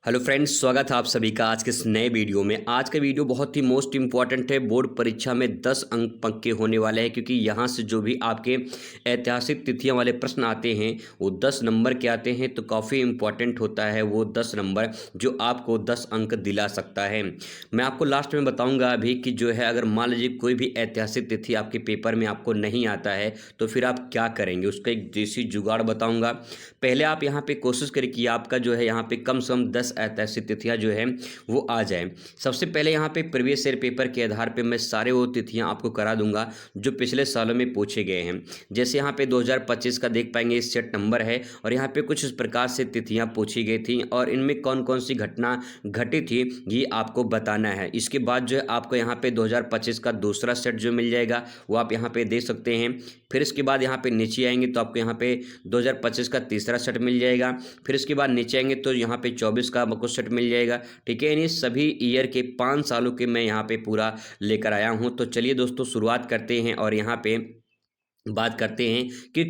Hello friends, स्वागत है आप सभी का आज के इस नए वीडियो में। आज का वीडियो बहुत ही मोस्ट इंपॉर्टेंट है। बोर्ड परीक्षा में 10 अंक पक्के होने वाले हैं, क्योंकि यहाँ से जो भी आपके ऐतिहासिक तिथियां वाले प्रश्न आते हैं वो 10 नंबर के आते हैं। तो काफ़ी इंपॉर्टेंट होता है वो 10 नंबर जो आपको 10 अंक दिला सकता है। मैं आपको लास्ट में बताऊँगा अभी कि जो है, अगर मान लीजिए कोई भी ऐतिहासिक तिथि आपके पेपर में आपको नहीं आता है तो फिर आप क्या करेंगे, उसका एक देसी जुगाड़ बताऊँगा। पहले आप यहाँ पे कोशिश करें कि आपका जो है यहाँ पे कम से कम 10 ऐतिहासिक तिथियाँ जो है वो आ जाए। सबसे पहले यहाँ पे प्रीवियस ईयर पेपर के आधार पे मैं सारे वो तिथियाँ आपको करा दूंगा जो पिछले सालों में पूछे गए हैं। जैसे यहाँ पे 2025 का देख पाएंगे, इस सेट नंबर है और यहाँ पे कुछ इस प्रकार से तिथियाँ पूछी गई थी और इनमें कौन कौन सी घटना घटी थी ये आपको बताना है। इसके बाद जो है आपको यहाँ पे 2025 का दूसरा सेट जो मिल जाएगा वो आप यहाँ पे देख सकते हैं। फिर इसके बाद यहाँ पे नीचे आएंगे तो आपको यहाँ पे 2025 का तीसरा सेट मिल जाएगा। फिर इसके बाद नीचे आएंगे तो यहाँ पे 24 का आपको सेट मिल जाएगा। ठीक है, यानी सभी ईयर के 5 सालों के मैं यहाँ पे पूरा लेकर आया हूँ। तो चलिए दोस्तों शुरुआत करते हैं और यहाँ पे बात करते हैं कि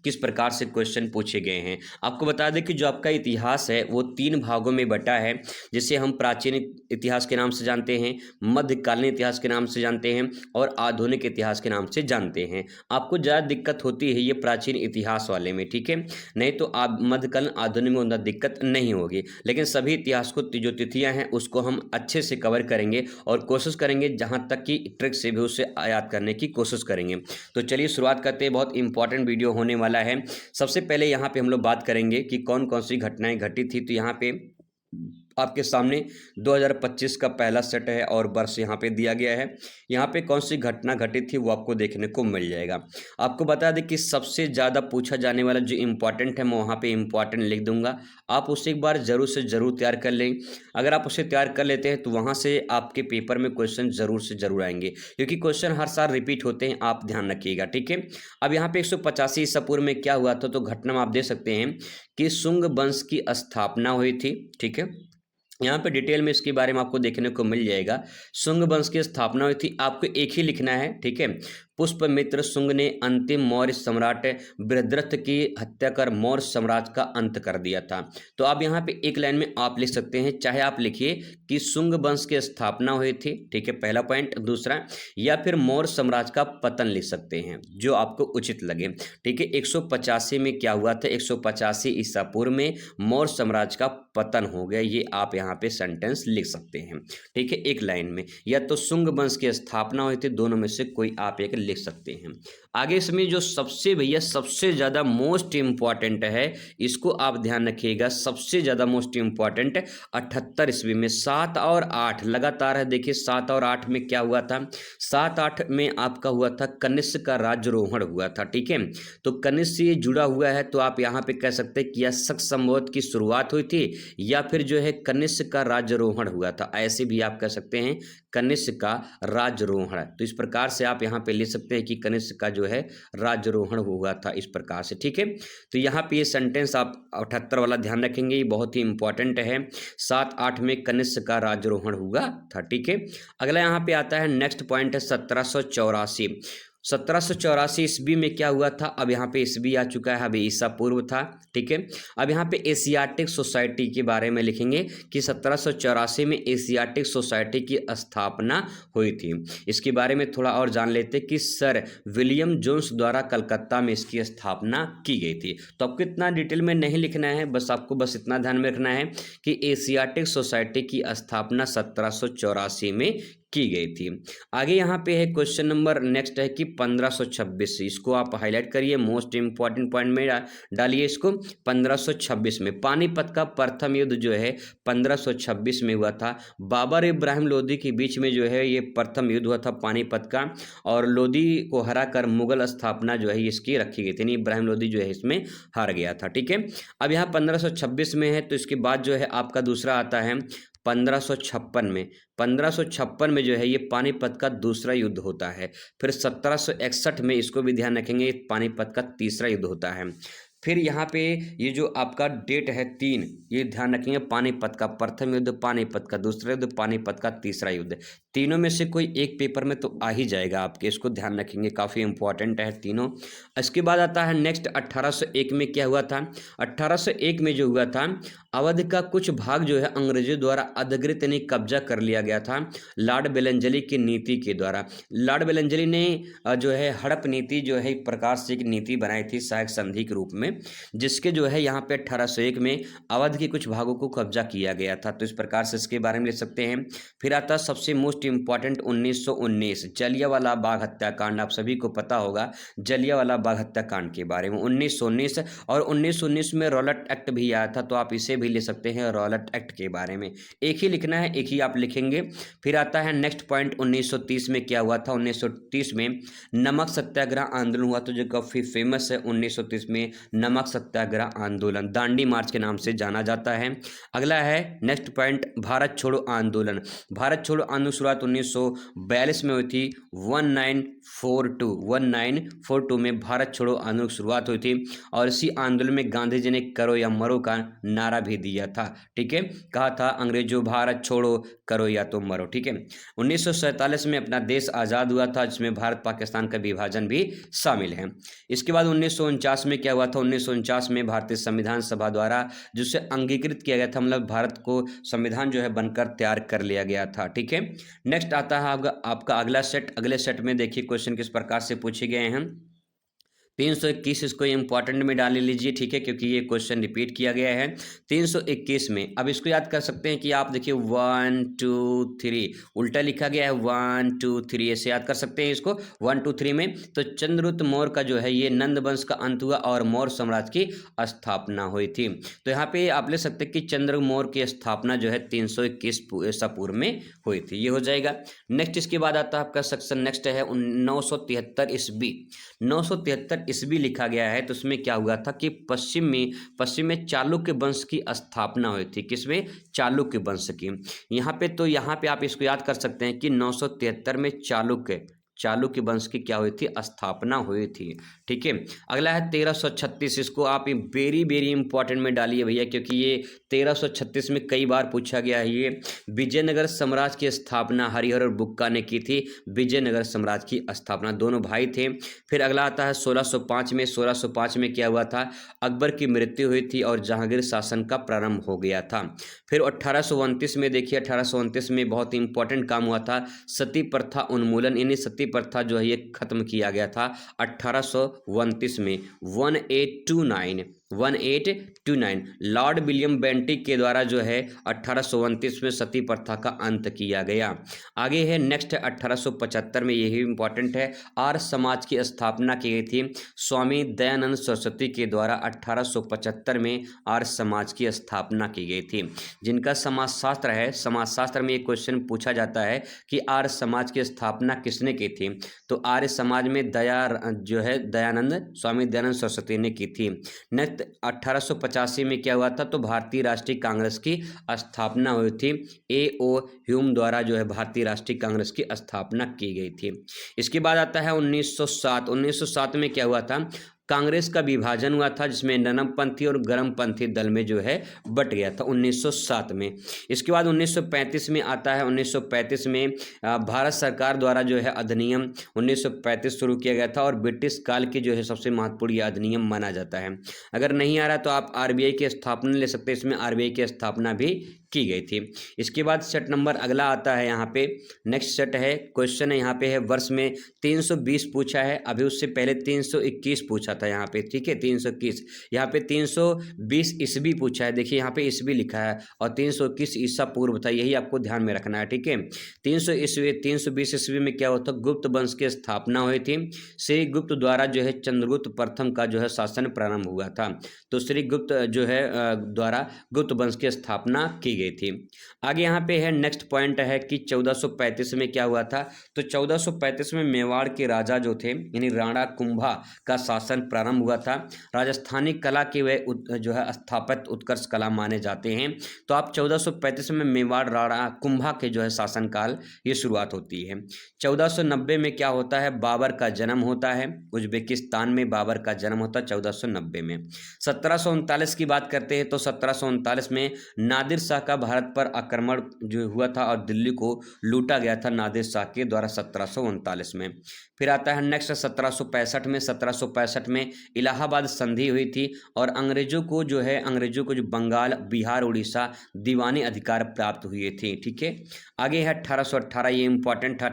किस प्रकार से क्वेश्चन पूछे गए हैं। आपको बता दें कि जो आपका इतिहास है वो 3 भागों में बटा है, जिसे हम प्राचीन इतिहास के नाम से जानते हैं, मध्यकालीन इतिहास के नाम से जानते हैं और आधुनिक इतिहास के नाम से जानते हैं। आपको ज़्यादा दिक्कत होती है ये प्राचीन इतिहास वाले में, ठीक है, नहीं तो आप मध्यकालीन आधुनिक में उतना दिक्कत नहीं होगी। लेकिन सभी इतिहास को जो तिथियाँ हैं उसको हम अच्छे से कवर करेंगे और कोशिश करेंगे जहाँ तक कि ट्रिक से भी उसे याद करने की कोशिश करेंगे। तो चलिए शुरुआत करते हैं। बहुत इंपॉर्टेंट वीडियो होने वाला है। सबसे पहले यहाँ पे हम लोग बात करेंगे कि कौन कौन सी घटनाएं घटी थी। तो यहाँ पे आपके सामने 2025 का पहला सेट है और वर्ष यहाँ पे दिया गया है। यहाँ पे कौन सी घटना घटी थी वो आपको देखने को मिल जाएगा। आपको बता दें कि सबसे ज़्यादा पूछा जाने वाला जो इम्पोर्टेंट है मैं वहाँ पे इम्पोर्टेंट लिख दूंगा। आप उसे एक बार ज़रूर से ज़रूर तैयार कर लें। अगर आप उसे तैयार कर लेते हैं तो वहाँ से आपके पेपर में क्वेश्चन ज़रूर से ज़रूर आएंगे, क्योंकि क्वेश्चन हर साल रिपीट होते हैं, आप ध्यान रखिएगा। ठीक है, अब यहाँ पे 185 ईसा पूर्व में क्या हुआ था, तो घटना में आप देख सकते हैं कि शुंग वंश की स्थापना हुई थी। ठीक है, यहाँ पे डिटेल में इसके बारे में आपको देखने को मिल जाएगा। शुंग वंश की स्थापना हुई थी, आपको एक ही लिखना है। ठीक है, पुष्पमित्र शुंग ने अंतिम मौर्य सम्राट बृहद्रथ की हत्या कर मौर्य साम्राज्य का अंत कर दिया था। तो आप यहाँ पे एक लाइन में आप लिख सकते हैं, चाहे आप लिखिए कि शुंग वंश की स्थापना हुई थी, ठीक है, पहला पॉइंट। दूसरा, या फिर मौर्य साम्राज्य का पतन लिख सकते हैं, जो आपको उचित लगे। ठीक है, 185 में क्या हुआ था, 185 ईसा पूर्व में मौर्य साम्राज्य का पतन हो गया, ये आप यहाँ पे सेंटेंस लिख सकते हैं। ठीक है, एक लाइन में, या तो शुंग वंश की स्थापना हुई थी, दोनों में से कोई आप एक लिख सकते हैं। आगे इसमें जो सबसे भैया सबसे ज्यादा मोस्ट इंपॉर्टेंट है, इसको आप ध्यान रखिएगा, सबसे ज्यादा मोस्ट इंपॉर्टेंट 78 ईस्वी में 7 और 8 लगातार है। देखिए 7 और 8 में क्या हुआ था, 7-8 में आपका हुआ था कनिष्क का राज्यारोहण हुआ था। ठीक है, तो कनिष्क से जुड़ा हुआ है, तो आप यहाँ पे कह सकते हैं कि यह शक संवत की शुरुआत हुई थी या फिर जो है कनिष्क का राज्यारोहण हुआ था, ऐसे भी आप कह सकते हैं कनिष्क का राज्यारोहण। तो इस प्रकार से आप यहाँ पे ले सकते हैं कि कनिष्क का जो है राज्यारोहण हुआ था, इस प्रकार से। ठीक है, तो यहाँ पे ये सेंटेंस आप 78 वाला ध्यान रखेंगे, ये बहुत ही इंपॉर्टेंट है। 7-8 में कनिष्क का राज्यारोहण हुआ था। ठीक है, अगला यहाँ पे आता है, नेक्स्ट पॉइंट है 1784। 1784 ईस्वी में क्या हुआ था, अब यहाँ पे ईस्वी आ चुका है, अभी ईसा पूर्व था। ठीक है, अब यहाँ पे एशियाटिक सोसाइटी के बारे में लिखेंगे कि 1784 में एशियाटिक सोसाइटी की स्थापना हुई थी। इसके बारे में थोड़ा और जान लेते कि सर विलियम जोन्स द्वारा कलकत्ता में इसकी स्थापना की गई थी। तो आपको इतना डिटेल में नहीं लिखना है, बस आपको बस इतना ध्यान में रखना है कि एशियाटिक सोसाइटी की स्थापना 1784 में की गई थी। आगे यहाँ पे है क्वेश्चन नंबर नेक्स्ट है कि 1526, इसको आप हाईलाइट करिए, मोस्ट इंपॉर्टेंट पॉइंट में डालिए इसको। 1526 में पानीपत का प्रथम युद्ध जो है 1526 में हुआ था। बाबर इब्राहिम लोदी के बीच में जो है ये प्रथम युद्ध हुआ था पानीपत का, और लोदी को हरा कर मुगल स्थापना जो है इसकी रखी गई थी, इब्राहिम लोदी जो है इसमें हार गया था। ठीक है, अब यहाँ 1526 में है, तो इसके बाद जो है आपका दूसरा आता है 1556 में। 1556 में जो है ये पानीपत का दूसरा युद्ध होता है। फिर 1761 में, इसको भी ध्यान रखेंगे, पानीपत का तीसरा युद्ध होता है। फिर यहाँ पे ये जो आपका डेट है 3, ये ध्यान रखेंगे, पानीपत का प्रथम युद्ध, पानीपत का दूसरा युद्ध, पानीपत का तीसरा युद्ध, तीनों में से कोई एक पेपर में तो आ ही जाएगा आपके, इसको ध्यान रखेंगे, काफ़ी इंपॉर्टेंट है तीनों। इसके बाद आता है नेक्स्ट 1801 में क्या हुआ था। 1801 में जो हुआ था अवध का कुछ भाग जो है अंग्रेजों द्वारा अधिकृत यानी कब्जा कर लिया गया था लॉर्ड वेलंजली की नीति के द्वारा। लॉर्ड वेलंजली ने जो है हड़प नीति जो है एक प्रकार से एक नीति बनाई थी सहायक संधि के रूप में, जिसके जो है यहाँ पे 1801 में अवध के कुछ भागों को कब्जा किया गया था। तो इस प्रकार से इसके बारे में ले सकते हैं। फिर आता सबसे मोस्ट इंपॉर्टेंट 1919 जलियांवाला बाग हत्याकांड। आप सभी को पता होगा जलियांवाला बाग हत्याकांड के बारे में 1919, और 1919 में रॉलेट एक्ट भी आया था, तो आप इसे भी ले सकते हैं रॉलेट एक्ट के बारे में। एक ही लिखना है, एक ही आप लिखेंगे। फिर आता है नेक्स्ट पॉइंट 1930 में क्या हुआ था। 1930 में नमक सत्याग्रह आंदोलन हुआ, तो जो काफ़ी फेमस है 1930 में नमक सत्याग्रह आंदोलन, दांडी मार्च के नाम से जाना जाता है। अगला है नेक्स्ट पॉइंट भारत छोड़ो आंदोलन। भारत छोड़ो आंदोलन शुरुआत 1942 में हुई थी। 1942 में भारत छोड़ो आंदोलन की शुरुआत हुई थी, और इसी आंदोलन में गांधी जी ने करो या मरो का नारा भी दिया था। ठीक है, कहा था अंग्रेजों भारत छोड़ो, करो या तो मरो। ठीक है, 1947 में अपना देश आज़ाद हुआ था, जिसमें भारत पाकिस्तान का विभाजन भी शामिल है। इसके बाद 1949 में क्या हुआ था। 1949 में भारतीय संविधान सभा द्वारा जिसे अंगीकृत किया गया था, मतलब भारत को संविधान जो है बनकर तैयार कर लिया गया था। ठीक है, नेक्स्ट आता है आपका अगला सेट। अगले सेट में देखिए क्वेश्चन किस प्रकार से पूछे गए हैं। 321 इसको इंपॉर्टेंट में डाल लीजिए, ठीक है, क्योंकि ये क्वेश्चन रिपीट किया गया है। 321 में अब इसको याद कर सकते हैं कि आप देखिए 1 2 3 उल्टा लिखा गया है, 1 2 3 ऐसे याद कर सकते हैं इसको 1 2 3 में। तो चंद्रगुप्त मौर्य का जो है ये नंद वंश का अंत हुआ और मौर्य साम्राज्य की स्थापना हुई थी। तो यहाँ पे आप ले सकते हैं कि चंद्रगुप्त मौर्य की स्थापना जो है 321 ईसा पूर्व में हुई थी, ये हो जाएगा। नेक्स्ट इसके बाद आता है आपका सेक्शन नेक्स्ट है 973 ईस्वी। 973 ईस्वी लिखा गया है, तो उसमें क्या हुआ था कि पश्चिम में चालुक्य वंश की स्थापना हुई थी। किसमें? चालुक्य वंश की। यहाँ पे आप इसको याद कर सकते हैं कि 973 में चालुक्य वंश की क्या हुई थी? स्थापना हुई थी। ठीक है, अगला है 1336। इसको आप वेरी वेरी इंपॉर्टेंट में डालिए भैया, क्योंकि ये 1336 में कई बार पूछा गया है। ये विजयनगर साम्राज्य की स्थापना हरिहर और बुक्का ने की थी। विजयनगर साम्राज्य की स्थापना, दोनों भाई थे। फिर अगला आता है 1605 में। 1605 में क्या हुआ था? अकबर की मृत्यु हुई थी और जहांगीर शासन का प्रारंभ हो गया था। फिर 1829 में देखिए, 1829 में बहुत ही इंपॉर्टेंट काम हुआ था, सती प्रथा उन्मूलन, यानी सती प्रथा जो है ये खत्म किया गया था 1829 में। 1829 लॉर्ड विलियम बेंटिक के द्वारा जो है 1829 में सती प्रथा का अंत किया गया। आगे है नेक्स्ट 1875 में, यही इंपॉर्टेंट है, आर्य समाज की स्थापना की गई थी स्वामी दयानंद सरस्वती के द्वारा। 1875 में आर्य समाज की स्थापना की गई थी, जिनका समाजशास्त्र है। समाजशास्त्र में एक क्वेश्चन पूछा जाता है कि आर्य समाज की स्थापना किसने की थी, तो आर्य समाज में स्वामी दयानंद सरस्वती ने की थी। नेक्स्ट 1885 में क्या हुआ था, तो भारतीय राष्ट्रीय कांग्रेस की स्थापना हुई थी। A.O. ह्यूम द्वारा जो है भारतीय राष्ट्रीय कांग्रेस की स्थापना की गई थी। इसके बाद आता है 1907। 1907 में क्या हुआ था? कांग्रेस का विभाजन हुआ था, जिसमें नरमपंथी और गर्मपंथी दल में जो है बट गया था 1907 में। इसके बाद 1935 में आता है। 1935 में भारत सरकार द्वारा जो है अधिनियम 1935 शुरू किया गया था, और ब्रिटिश काल की जो है सबसे महत्वपूर्ण यह अधिनियम माना जाता है। अगर नहीं आ रहा तो आप RBI की स्थापना ले सकते हैं, इसमें RBI की स्थापना भी की गई थी। इसके बाद सेट नंबर अगला आता है, यहाँ पे नेक्स्ट सेट है, क्वेश्चन है यहाँ पे है वर्ष में 320 पूछा है, अभी उससे पहले 321 पूछा था यहाँ पे। ठीक है, 321, यहाँ पे 320 ईस्वी पूछा है। देखिए यहाँ पे ईस्वी लिखा है और 321 ईसा पूर्व था, यही आपको ध्यान में रखना है। ठीक है, 320 ईस्वी में क्या होता? गुप्त वंश की स्थापना हुई थी। श्री गुप्त द्वारा जो है चंद्रगुप्त प्रथम का जो है शासन प्रारंभ हुआ था। तो श्री गुप्त जो है द्वारा गुप्त वंश की स्थापना की गई थी। आगे यहाँ पे है नेक्स्ट पॉइंट है कि 1435 में क्या हुआ था, तो 1435 में मेवाड़ के राजा जो थे यानी राणा कुंभा का शासन प्रारंभ हुआ था। राजस्थानी कला के वे जो है स्थापत्य उत्कर्ष कला माने जाते हैं। तो आप 1435 में मेवाड़ राणा कुंभा के जो है शासनकाल ये शुरुआत होती है। 1490 में क्या होता है? बाबर का जन्म होता है, उज्बेकिस्तान में बाबर का जन्म होता है 1490 में। 1739 की बात करते हैं तो 1739 में नादिर शाह का भारत पर आक्रमण जो हुआ था और दिल्ली को लूटा गया था नादिर शाह के द्वारा 1739 में। फिर आता है नेक्स्ट 1765 में। 1765 में इलाहाबाद संधि हुई थी और अंग्रेजों को जो बंगाल, बिहार, उड़ीसा दीवानी अधिकार प्राप्त हुए थे। ठीक है, आगे है 1818। ये इंपॉर्टेंट था।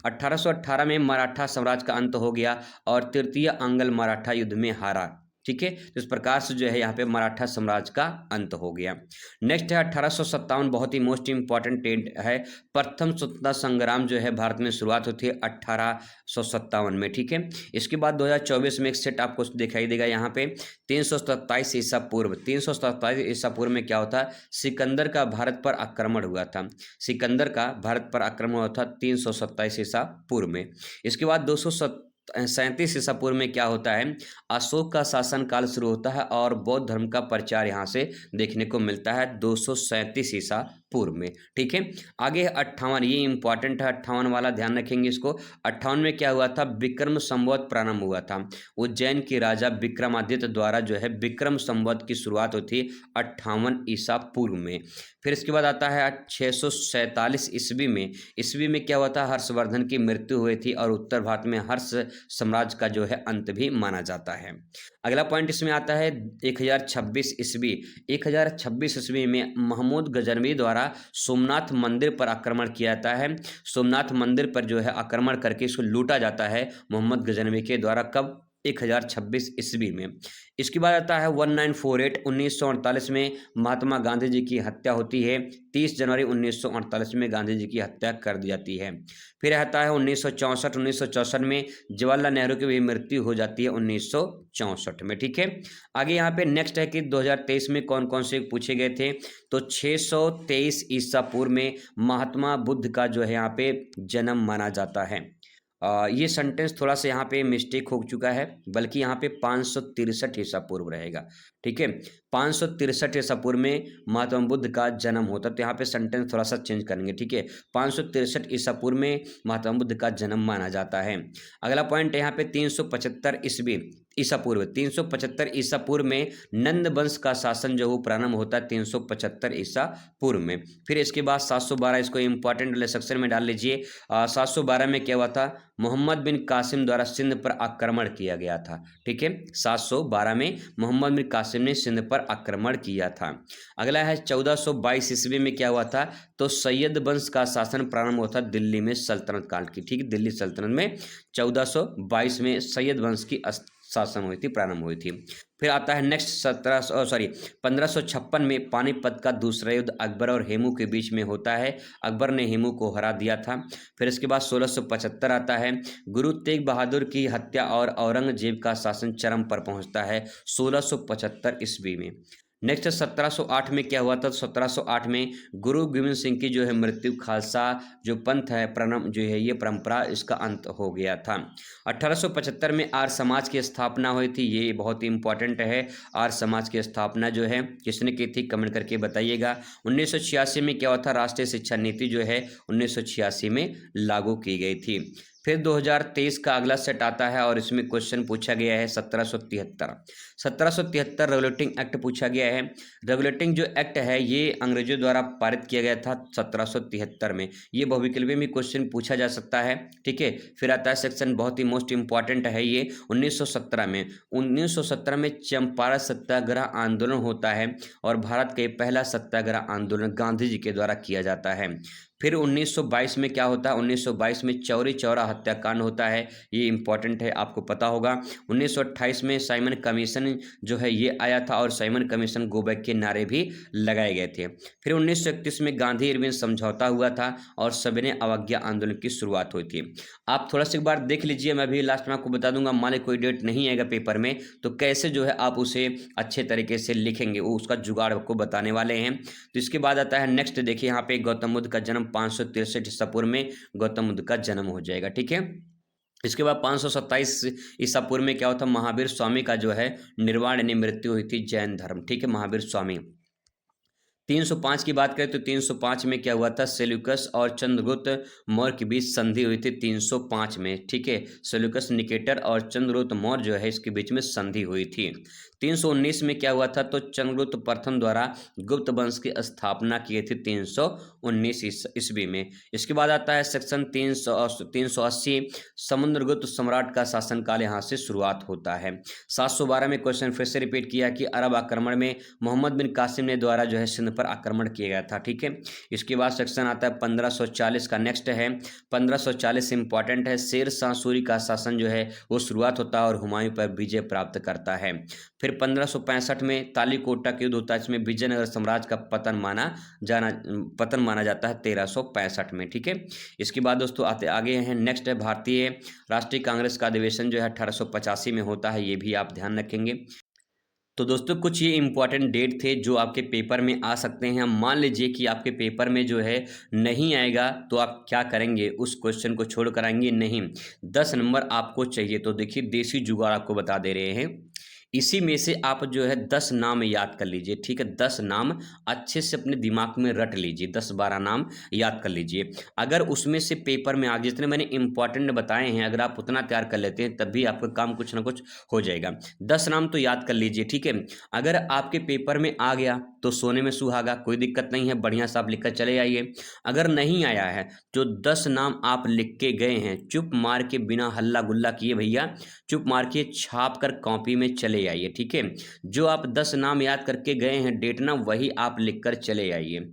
1818 में मराठा साम्राज्य का अंत हो गया और तृतीय अंगल मराठा युद्ध में हारा। ठीक है, तो इस प्रकार से जो है यहाँ पे मराठा साम्राज्य का अंत हो गया। नेक्स्ट है 1857, बहुत ही मोस्ट इंपॉर्टेंट डेट है। प्रथम स्वतंत्रता संग्राम जो है भारत में शुरुआत होती है 1857 में। ठीक है, इसके बाद 2024 में एक सेट आपको दिखाई देगा यहाँ पे 327 ईसा पूर्व। 327 ईसा पूर्व में क्या होता है, सिकंदर का भारत पर आक्रमण हुआ था। सिकंदर का भारत पर आक्रमण हुआ था 327 ईसा पूर्व में। इसके बाद 237 ईसा पूर्व में क्या होता है, अशोक का शासनकाल शुरू होता है और बौद्ध धर्म का प्रचार यहाँ से देखने को मिलता है 237 ईसा पूर्व में। ठीक है, आगे है 58। ये इंपॉर्टेंट है, 58 वाला ध्यान रखेंगे इसको। 58 में क्या हुआ था, विक्रम संवत प्रारंभ हुआ था। उज्जैन के राजा विक्रमादित्य द्वारा जो है विक्रम संवत की शुरुआत होती है 58 ईसा पूर्व में। फिर इसके बाद आता है 647 ईस्वी में क्या हुआ था, हर्षवर्धन की मृत्यु हुई थी और उत्तर भारत में हर्ष साम्राज्य का जो है अंत भी माना जाता है। अगला पॉइंट इसमें आता है 1026 ईस्वी। 1026 ईस्वी में महमूद गजनवी द्वारा सोमनाथ मंदिर पर आक्रमण किया जाता है। सोमनाथ मंदिर पर जो है आक्रमण करके इसको लूटा जाता है मोहम्मद गजनवी के द्वारा। कब, 1026 ईस्वी में। इसके बाद आता है 1948। 1948 में महात्मा गांधी जी की हत्या होती है। 30 जनवरी 1948 में गांधी जी की हत्या कर दी जाती है। फिर आता है 1964। 1964 में जवाहरलाल नेहरू की भी मृत्यु हो जाती है 1964 में। ठीक है, आगे यहाँ पे नेक्स्ट है कि 2023 में कौन कौन से पूछे गए थे, तो 623 ईसा पूर्व में महात्मा बुद्ध का जो है यहाँ पे जन्म माना जाता है। ये सेंटेंस थोड़ा सा यहाँ पे मिस्टेक हो चुका है, बल्कि यहाँ पे 563 ईसा पूर्व रहेगा। ठीक है, 563 ईसा पूर्व में महात्मा बुद्ध का जन्म होता, तो यहाँ पे सेंटेंस थोड़ा सा चेंज करेंगे। ठीक है, 563 ईसा पूर्व में महात्मा बुद्ध का जन्म माना जाता है। अगला पॉइंट है यहाँ पे 375 ईसा पूर्व। 375 ईसा पूर्व में नंद वंश का शासन जो वो प्रारंभ होता है 375 ईसा पूर्व में। फिर इसके बाद 712, इसको इंपॉर्टेंट वाले सेक्शन में डाल लीजिए। 712 में क्या हुआ था, मोहम्मद बिन कासिम द्वारा सिंध पर आक्रमण किया गया था। ठीक है, 712 में मोहम्मद बिन कासिम ने सिंध पर आक्रमण किया था। अगला है 1422 ईस्वी में क्या हुआ था, तो सैयद वंश का शासन प्रारंभ हुआ था दिल्ली में सल्तनत काल की। ठीक है, दिल्ली सल्तनत में 1422 में सैयद वंश की शासन हुई थी, प्रारंभ हुई थी। फिर आता है नेक्स्ट 1556 में पानीपत का दूसरा युद्ध अकबर और हेमू के बीच में होता है। अकबर ने हेमू को हरा दिया था। फिर इसके बाद 1675 आता है, गुरु तेग बहादुर की हत्या और औरंगजेब का शासन चरम पर पहुंचता है 1675 ईस्वी में। नेक्स्ट 1708 में क्या हुआ था, 1708 में गुरु गोविंद सिंह की जो है मृत्यु, खालसा जो पंथ है प्रणम जो है ये परंपरा, इसका अंत हो गया था। 1875 में आर्य समाज की स्थापना हुई थी। ये बहुत ही इंपॉर्टेंट है, आर्य समाज की स्थापना जो है किसने की थी, कमेंट करके बताइएगा। 1986 में क्या हुआ था, राष्ट्रीय शिक्षा नीति जो है 1986 में लागू की गई थी। फिर 2023 का अगला सेट आता है और इसमें क्वेश्चन पूछा गया है 1773 रेगुलेटिंग एक्ट पूछा गया है। रेगुलेटिंग जो एक्ट है ये अंग्रेजों द्वारा पारित किया गया था 1773 में। ये बहुविकल्पी में क्वेश्चन पूछा जा सकता है। ठीक है, फिर आता है सेक्शन बहुत ही मोस्ट इंपॉर्टेंट है ये 1917 में। 1917 में चंपारण सत्याग्रह आंदोलन होता है और भारत के पहला सत्याग्रह आंदोलन गांधी जी के द्वारा किया जाता है। फिर 1922 में क्या होता है, 1922 में चौरी चौरा हत्याकांड होता है। ये इंपॉर्टेंट है, आपको पता होगा। 1928 में साइमन कमीशन जो है ये आया था और साइमन कमीशन गो बैक के नारे भी लगाए गए थे। फिर 1931 में गांधी इरविन समझौता हुआ था और सविनय अवज्ञा आंदोलन की शुरुआत हुई थी। आप थोड़ा सा एक बार देख लीजिए, मैं भी लास्ट में आपको बता दूंगा। मान ली कोई डेट नहीं आएगा पेपर में तो कैसे जो है आप उसे अच्छे तरीके से लिखेंगे, वो उसका जुगाड़ आपको बताने वाले हैं। तो इसके बाद आता है नेक्स्ट, देखिए यहाँ पे गौतम बुद्ध का जन्म 563 ईसा पूर्व में गौतम बुद्ध का जन्म हो जाएगा। ठीक है, इसके बाद 527 ईसा पूर्व में क्या होता, महावीर स्वामी का जो है निर्वाण यानी मृत्यु हुई थी, जैन धर्म। ठीक है, महावीर स्वामी। 305 की बात करें तो 305 में क्या हुआ था, सेल्यूकस और चंद्रगुप्त मौर्य के बीच संधि हुई थी 305 में। ठीक है, सेल्यूकस निकेटर और चंद्रगुप्त मौर्य जो है इसके बीच में संधि हुई थी। 319 में क्या हुआ था, तो चंद्रगुप्त प्रथम द्वारा गुप्त वंश की स्थापना की थी 319 ईस्वी में। इसके बाद आता है सेक्शन 380, समुद्रगुप्त सम्राट का शासनकाल यहाँ से शुरुआत होता है। 712 में क्वेश्चन फिर से रिपीट किया कि अरब आक्रमण में मोहम्मद बिन कासिम ने द्वारा जो है सिंध पर आक्रमण किया गया था। ठीक है, इसके बाद सेक्शन आता है 1540 का। नेक्स्ट है 1540 इंपॉर्टेंट है, शेर शाह सूरी का शासन जो है वो शुरुआत होता है और हुमायूं पर विजय प्राप्त करता है। फिर 1565 में तालीकोटा का युद्ध होता है, इसमें विजयनगर साम्राज्य का पतन माना जाता है 1365 में। ठीक है, इसके बाद दोस्तों आगे हैं, नेक्स्ट है भारतीय राष्ट्रीय कांग्रेस का अधिवेशन जो है 1885 में होता है, ये भी आप ध्यान रखेंगे। तो दोस्तों कुछ ये इंपॉर्टेंट डेट थे जो आपके पेपर में आ सकते हैं। मान लीजिए कि आपके पेपर में जो है नहीं आएगा तो आप क्या करेंगे, उस क्वेश्चन को छोड़ कर आएंगे? नहीं, 10 नंबर आपको चाहिए। तो देखिए देसी जुगाड़ आपको बता दे रहे हैं, इसी में से आप जो है 10 नाम याद कर लीजिए। ठीक है, 10 नाम अच्छे से अपने दिमाग में रट लीजिए, 10-12 नाम याद कर लीजिए। अगर उसमें से पेपर में आ, जितने मैंने इंपॉर्टेंट बताए हैं, अगर आप उतना तैयार कर लेते हैं तब भी आपका काम कुछ ना कुछ हो जाएगा। 10 नाम तो याद कर लीजिए। ठीक है, अगर आपके पेपर में आ गया तो सोने में सुहागा, कोई दिक्कत नहीं है, बढ़िया से आप लिख कर चले आइए। अगर नहीं आया है जो 10 नाम आप लिख के गए हैं, चुप मार के बिना हल्ला गुल्ला किए भैया, चुप मार के छाप कर कॉपी में चले आइए। ठीक है, जो आप 10 नाम याद करके गए हैं डेट ना, वही आप लिख कर चले आइए।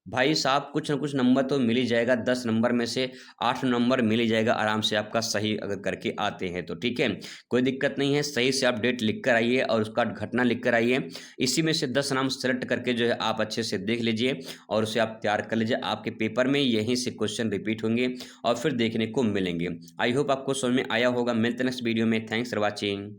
भाई साहब कुछ ना कुछ नंबर तो मिल ही जाएगा, 10 नंबर में से 8 नंबर मिल ही जाएगा आराम से आपका, सही अगर करके आते हैं तो। ठीक है, कोई दिक्कत नहीं है, सही से आप डेट लिख कर आइए और उसका घटना लिख कर आइए। इसी में से 10 नाम सेलेक्ट करके जो है आप अच्छे से देख लीजिए और उसे आप तैयार कर लीजिए। आपके पेपर में यहीं से क्वेश्चन रिपीट होंगे और फिर देखने को मिलेंगे। आई होप आपको समझ में आया होगा। मिलते हैं नेक्स्ट वीडियो में। Thanks for watching.